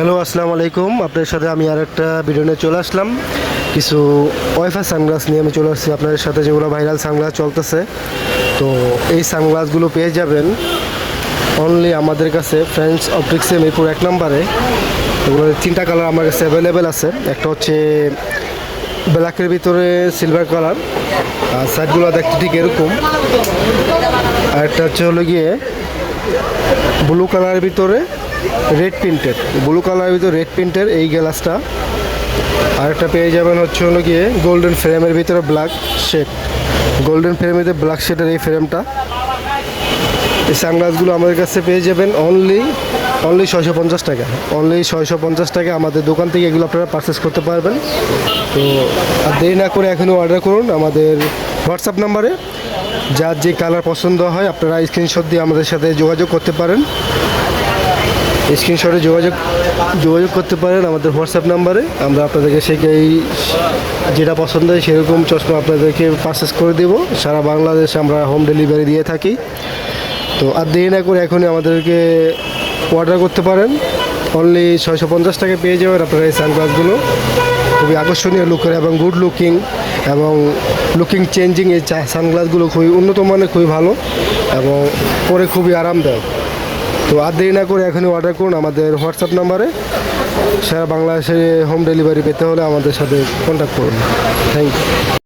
Hello, আসসালামু আলাইকুম। আপনাদের সাথে আমি আর একটা ভিডিও নিয়ে চলে আসলাম। কিছু ওয়াইফাই সানগ্লাস নিয়ে আমি চলে আসছি আপনাদের সাথে, যেগুলো ভাইরাল সানগ্লাস চলতেছে। তো এই সানগ্লাসগুলো পেয়ে যাবেন অনলি আমাদের কাছে ফ্রেন্ডস অপটিক্সে মিরপুর 1 নম্বরে। এগুলো 3টা কালার আমার কাছে অ্যাভেলেবেল আছে। একটা হচ্ছে ব্ল্যাকের ভিতরে সিলভার কালার, আর সাইডগুলো দেখতে ঠিক এরকম। আর একটা হচ্ছে হলো গিয়ে ব্লু কালারের ভিতরে রেড প্রিন্টের, রেড প্রিন্টের এই গ্লাসটা। আরেকটা পেয়ে যাবেন হচ্ছে হলো গিয়ে গোল্ডেন ফ্রেমের ভিতরে ব্ল্যাক শেড, গোল্ডেন ফ্রেমের ভিতরে ব্ল্যাক শেডের এই ফ্রেমটা। এই সানগ্লাসগুলো আমাদের কাছে পেয়ে যাবেন অনলি 650 টাকা। অনলি 650 টাকা আমাদের দোকান থেকে এগুলো আপনারা পারচেস করতে পারবেন। তো আর দেরি না করে এখনই অর্ডার করুন আমাদের হোয়াটসঅ্যাপ নাম্বারে। যার যে কালার পছন্দ হয় আপনারা স্ক্রিনশট দিয়ে আমাদের সাথে যোগাযোগ করতে পারেন। স্ক্রিনশটে যোগাযোগ করতে পারেন আমাদের হোয়াটসঅ্যাপ নাম্বারে। আমরা আপনাদেরকে সেই যেটা পছন্দ হয় সেরকম চশমা আপনাদেরকে পারচেস করে দেবো। সারা বাংলাদেশে আমরা হোম ডেলিভারি দিয়ে থাকি। তো আর দেরি না করে এখনই আমাদেরকে অর্ডার করতে পারেন। অনলি 650 টাকা পেয়ে যাবেন আপনারা এই সানগ্লাসগুলো। খুবই আকর্ষণীয় লুকের এবং গুড লুকিং এবং লুকিং চেঞ্জিং এই সানগ্লাসগুলো খুবই উন্নত মানের, খুবই ভালো এবং পরে খুবই আরামদায়ক। তো আর দেরি না করে এখনই অর্ডার করুন আমাদের হোয়াটসঅ্যাপ নাম্বারে। সারা বাংলাদেশে হোম ডেলিভারি পেতে হলে আমাদের সাথে কন্ট্যাক্ট করুন। Thank you.